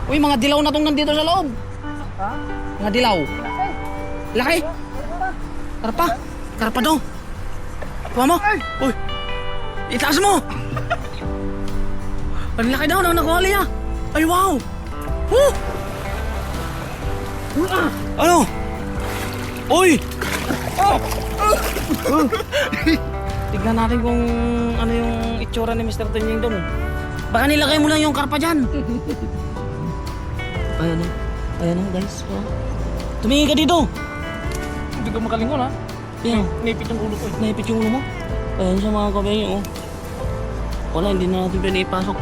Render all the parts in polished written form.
Uy, mga dilaw na tong nandito sa loob. Ha? Mga dilaw. Laki. Karpa. Karpa daw. Kuha mo. Uy. Itaas mo. Ang laki daw nang nakuha niya. Ay, wow. Woo. Ano? Uy. Tignan natin kung ano yung itsura ni Mr. Tunying doon. Baka nilagay mo lang yung karpa dyan. Ayan o. Ayan o guys. Oh. Tumingin ka dito. Hindi ka makalingon ha? Ayan. Naipit yung ulo ko eh. Naipit yung ulo mo. Ayan siya mga kabayo. Oh. Wala, hindi na natin pwede ipasok.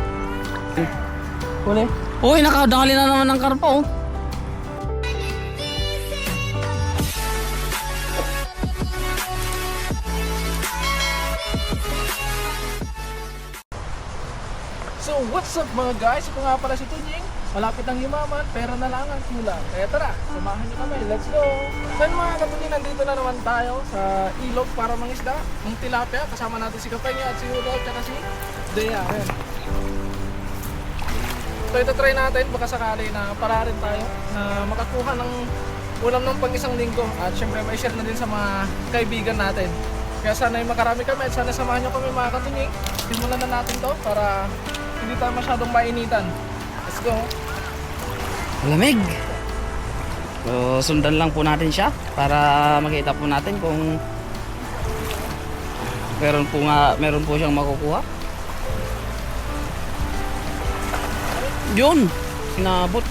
Huli? Uy, nakadali na naman ng karpa oh. So what's up mga guys? Ito nga pala si Tunying. Malapit ang yumaman, pera na lang ang kulang. Kaya tara, samahan niyo kami. Let's go! So yun mga katunying, nandito na naman tayo sa ilog para mangisda. Ang tilapia, kasama natin si Kapenya at si Hugo at si Dea. Ayan. So ito try natin, baka sakali na para rin tayo na makakuha ng ulam ng pang isang linggo. At syempre may share na din sa mga kaibigan natin. Kaya sana ay makarami kami at sana samahan niyo kami mga katunying. Simulan na natin to para hindi tayo masyadong mainitan. Let's go! Malamig. So, sundan lang po natin siya para makita po natin kung meron po siyang makukuha. Yun, sinabot.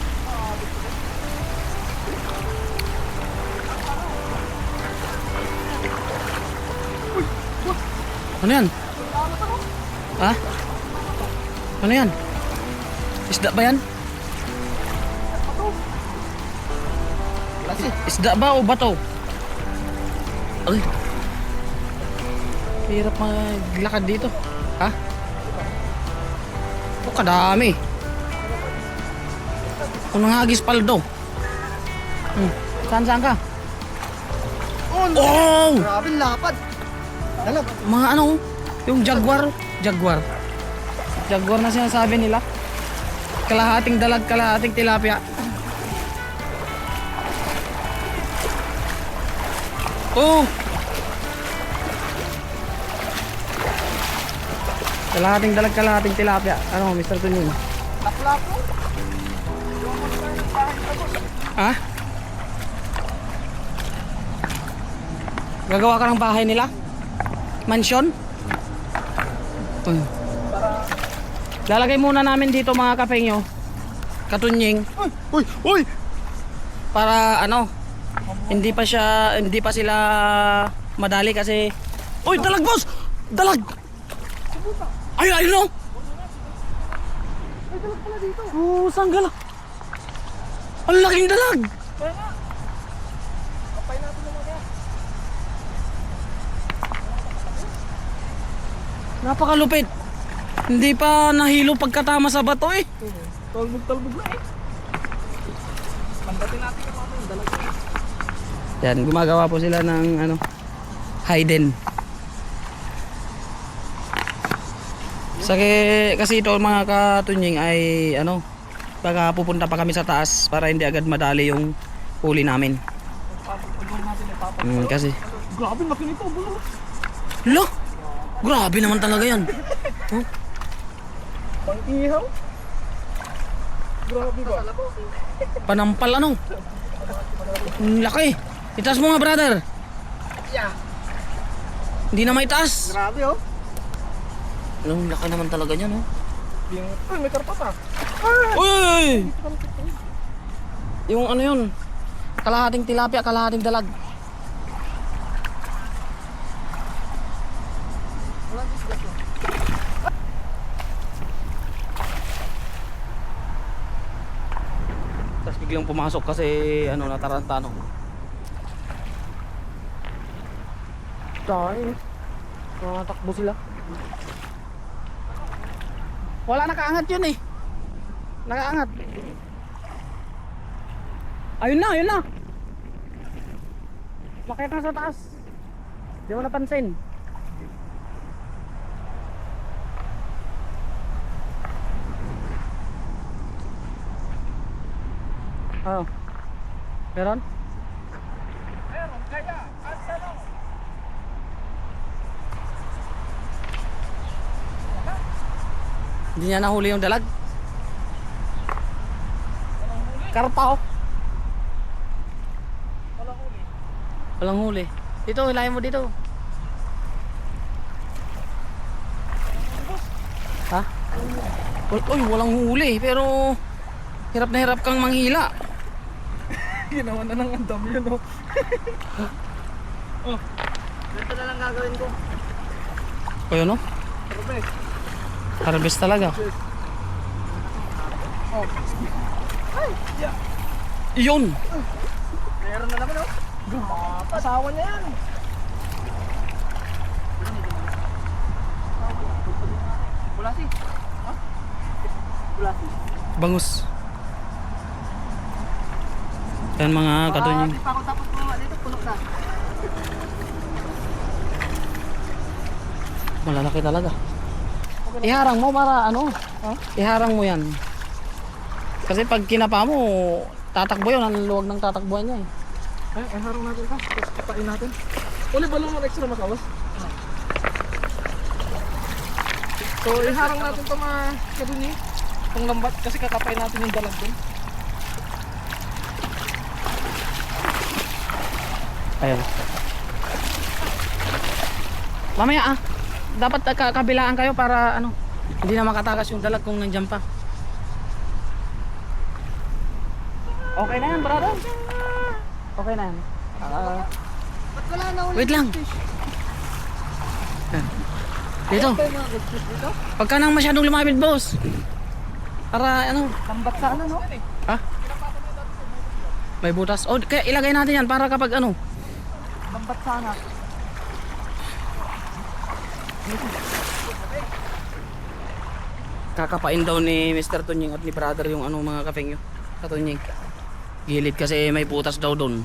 Ano yan? Ha? Ano yan? Isda ba yan? Isda ba o bato? Ay. Hirap maglakad dito. Ha? O kadami. Kung nangagis paldo. Saan ka? Oh! Grabe lapad! Dalag! Mga ano? Yung jaguar. Jaguar na sinasabi nila. Kalahating dalag, kalahating tilapia. Oh! Kalahating dalag, kalahating tilapia. Ano, Mr. Tunying? Laplapo? Ha? Gagawa ka ng bahay nila? Mansyon? Lalagay muna namin dito mga kapengyo. Katunying. Uy! Uy! Para ano, hindi pa sila madali kasi. Uy, dalag boss! Dalag! Ay, ayun oh! Ay, dalag pala dito! Sanggala! Ang laking dalag! Kaya nga! Kapay natin naman kaya. Napakalupit. Hindi pa nahilo pagkatama sa bato eh. Talbog na eh. Pandatin natin yung mga dalag. Yan, gumagawa po sila ng ano, hidden. Kasi ito mga katunying ay ano, baka pupunta pa kami sa taas para hindi agad madali yung huli namin. Kasi Grabe, laki nito. Bulo. lo, grabe naman talaga yan. Oh, Pang-ihaw? Grabe ba? panampal ano. Ang laki. Itaas mo nga brother. Yeah. Hindi na maitaas. Grabe oh. Ang laki naman talaga niyan oh. Ay, may karpas ah. Uy! Yung ano yun, kalahating tilapia, kalahating dalag. Tapos biglang pumasok kasi ano, nataranta no. Dahil nakatakbo sila. Wala, nakaangat yun eh. Nakaangat. Ayun na. Makita na sa taas. Di mo napansin. Oh. Meron? Meron, kaya, at ano? Hindi niya nahuli yung dalag. Walang huli. Karpa oh. Walang huli. Walang huli. Dito, hilahin mo dito. Ha? Uy, walang huli. Pero hirap na hirap kang manghila. Ginawa na ng andam yun, oh. Oh, Ganito na lang gagawin ko. Ayun oh. perfect. Harvest talaga. Oh. Ay, yeah. Iyon. Meron na naman, oh. Asawa niya yan. Bulasi. Ha? Bulasi. Bangus. Yan mga katunying. Di pa ako tapos mga dito, puno na. Malalaki talaga. Iharang mo para ano? Iharang mo yan. Kasi pag kinapa mo, tatakbo yun. Ang luwag ng tatakbuhan niya eh. Ay, harang natin ka. Tapos kapain natin. Uli ba naman extra makawas? So, iharang natin ito mga kaduni. Itong lambat kasi kakapain natin yung dalag dun. Ayun. Mamaya dapat kabilaan kayo para ano, hindi na makatakas yung dalag kung nandiyan pa. Okay na yan, brother. Okay na yan. Ba't wala na ulit? Wait lang. Yan. Dito. Dito? Pag ka nang masyadong lumapit, boss. Para ano, Lambat sa ano, no? ha? May butas. Oh, kaya ilagay natin yan para kapag ano. Lambat sana. Kakapain daw ni Mr. Tunying at ni brother yung ano mga kafeng yun. Katunying. Gilid kasi may putas daw doon.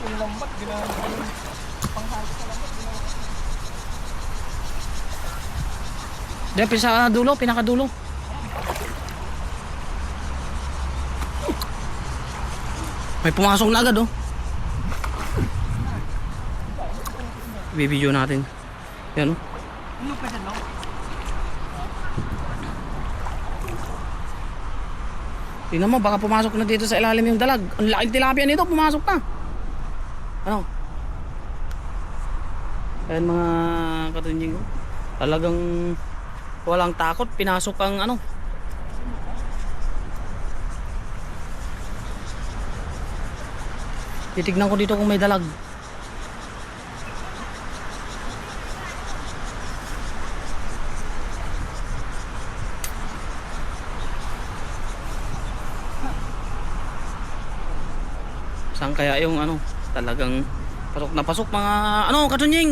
Yung lambat, ginawa panghalis sa lambat. Depende sa dulo, pinakadulo. May pumasok na agad oh. Bibidyo natin. Yan oh. Ano pa dyan, no? Tingnan mo, baka pumasok na dito sa ilalim yung dalag. Ang laking tilapia nito, pumasok na. Ano? Ayan mga katunying ko. Talagang walang takot, pinasok ang ano. Titignan ko dito kung may dalag. Saan kaya yung ano, talagang pasok na pasok mga ano, katunying.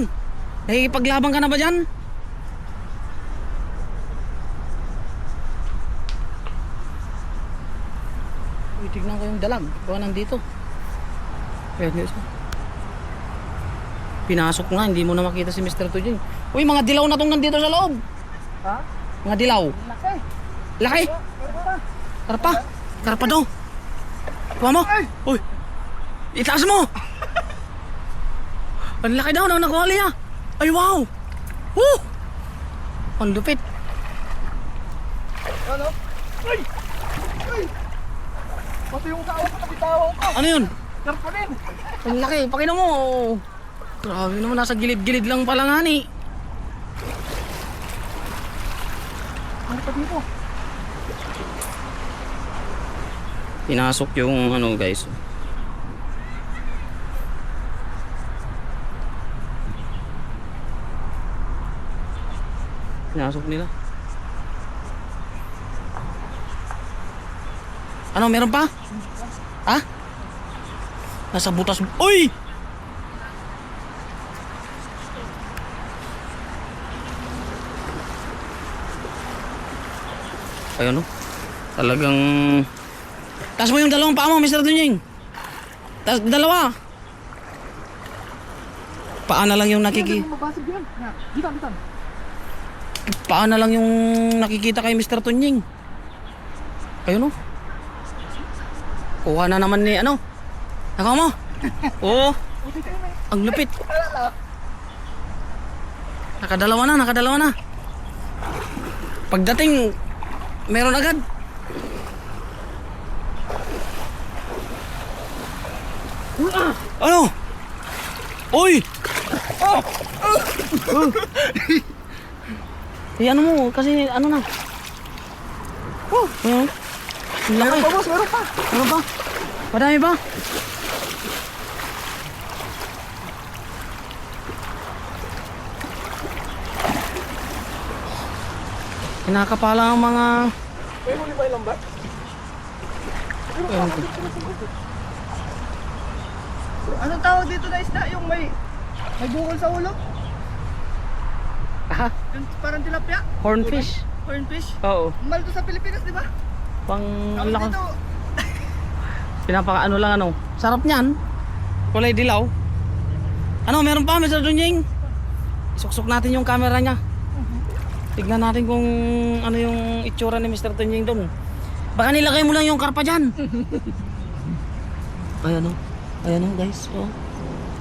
Nakikipaglaban ka na ba dyan? Uy, tignan ko yung dalag. Baka nandito. Ayan guys. Pinasok nga, hindi mo na makita si Mr. Tujing. Uy, mga dilaw na tong nandito sa loob. Ha? Mga dilaw. Laki. Laki. Karpa. Karpa daw. Kuha mo. Uy. Itaas mo. Ang laki daw ng nakuhali ah. Ay wow. Woo. Ang lupit. Ano? Ay! Ay! Pati yung tao ko nabitawan ko. Ano yun? Karpa din. Ang laki. Pakita mo. Grabe naman. Nasa gilid-gilid lang pala nga ni. Ano pa dito? Pinasok yung ano guys. Pinasok nila. Ano, meron pa? Ha? Nasa butas. Uy! Ayun oh. Talagang taas mo yung dalawang paa mo, Mr. Tunying. Taas, dalawa. Paa na lang yung Mabasag yan. Dito, dito. Paa na lang yung nakikita kay Mr. Tunying. Ayun oh. Kuha na naman ni ano. Nakaw mo? Oo. Ang lupit. Nakadalawa na. Pagdating, meron agad. Ano? Uy! Eh ano mo, kasi ano na. Ano? Ang laki. Meron pa boss, meron pa. Ano ba? Madami ba? Kinakapala ang mga... May huli ba ilang ba? Anong tawag dito na isda? Yung may bukol sa ulo? Ah, Yung parang tilapia? hornfish. Hornfish? Oo. Mahal to sa Pilipinas, di ba? Pang... Tawag laki. dito. Pinapakaano lang ano. Sarap niyan. Kulay dilaw. Ano, meron pa, Mr. Dunying? Suksok natin yung camera niya. Tignan natin kung ano yung itsura ni Mr. Dunying doon. Baka nilagay mo lang yung karpa dyan. Ayan o. Ayan o guys. Oh.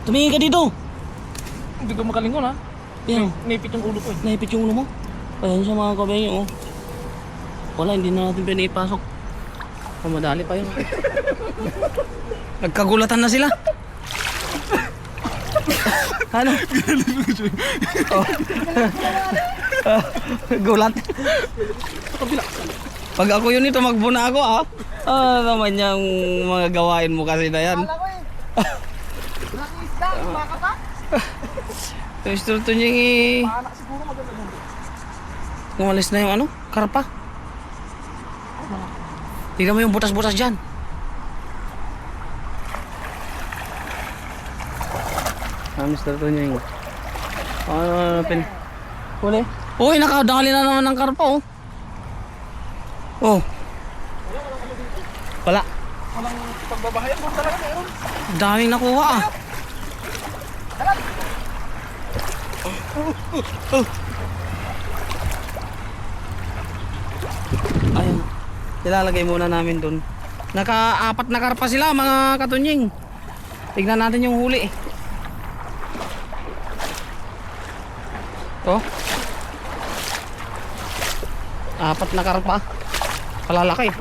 Tumingin ka dito. Hindi ko makalingon ha. Ayan o. Naipit yung ulo ko eh. Naipit yung ulo mo. Ayan siya mga kabayo. Oh. Wala, hindi na natin pinipasok. Madali pa yun. Nagkagulatan na sila. Ano? Oh. Gulat. Pag ako yun ito, magbuna ako ah. Ah, naman yung mga gawain mo kasi na yan. Kala ko eh. Laki isda, baka pa. Mr. Tunying eh. Anak siguro maganda mo. Umalis na yung ano? Karpa. Tignan mo yung butas-butas dyan. Ah, Mr. Tunying. Ano, pin... Huli? Uy, nakadali na naman ng karpa oh. Oh. Wala. Walang pagbabahayan mo talaga meron. Daming nakuha ah. Ayun. Ilalagay muna namin dun. Naka-apat na karpa sila mga katunying. Tignan natin yung huli. Oh. Apat na karpa. Palalaki.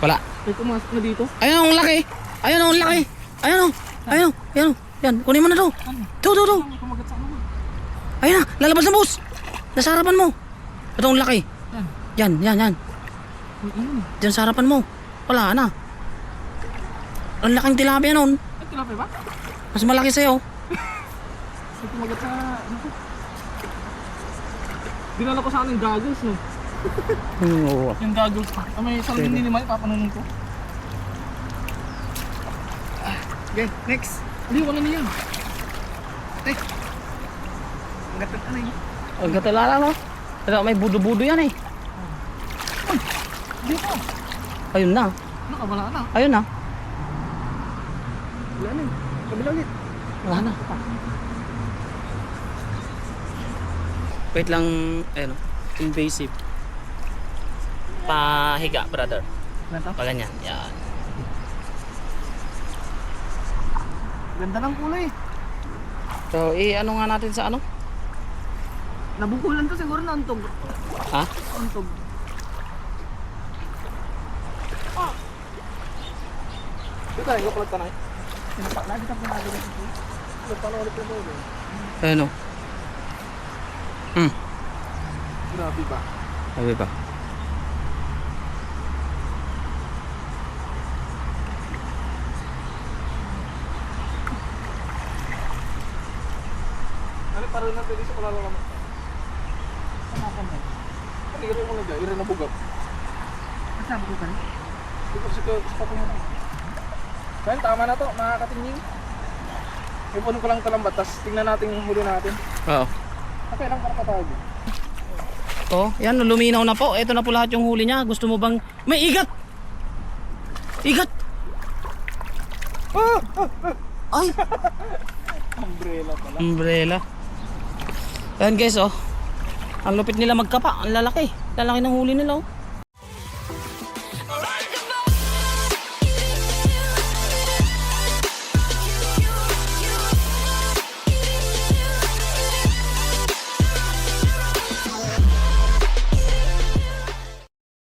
Wala. May pumasok na dito. Ayun ang laki. Ayun ang laki. Ayun oh. Ayun oh. Ayun oh. Yan, kunin mo na to. To. May kumagat sa ano mo. Ayun na, lalabas na boss. Nasa harapan mo. Ito ang laki. Yan. Diyan sa harapan mo. Wala na. Ang laking tilapia nun. Ay, tilapia ba? Mas malaki sa'yo. May kumagat sa... ano ko? Dinala ko sa akin yung goggles no. Oo. Yung goggles ko. May salamin ni Limay, papanunin ko. Okay, next. Hindi, wala na yan. Ang ganda na yun. Ang gatalala no. Pero may budo-budo yan eh. Dito. Ayun na. Nakawala na. Ayun na. Wala na. Kabila ulit. Wala na. Wait lang. Ayun o. Invasive. Pahiga brother. Ganito? Pa ganyan. Yan. Ganda ng kulay. So ano nga natin sa ano? Nabukulan to siguro na untog. Ha? Untog. Dito tayo, kapalag tanay. Lagi ka pa nagawin ito. Nagpano ulit yung ulo. Ayun o. Grabe ba? Sabi ba? Ano parang nang pwede sa kalalaman? Ano ka ba? Hindi ka rin mo nagay, rin nabugap. Masabi ko ka rin? Hindi ko sa patungan. Kaya tama na to, mga katingin. Ipunin ko lang talambat, tapos tingnan natin yung huli natin. Oo. Okay lang para patawag. Oh, yan luminaw na po. Ito na po lahat yung huli niya. Gusto mo bang may igat? Igat. Ay! Umbrella pala. Umbrella. Ayan guys, oh. Ang lupit nila magkapa. Ang lalaki. Lalaki ng huli nila, oh.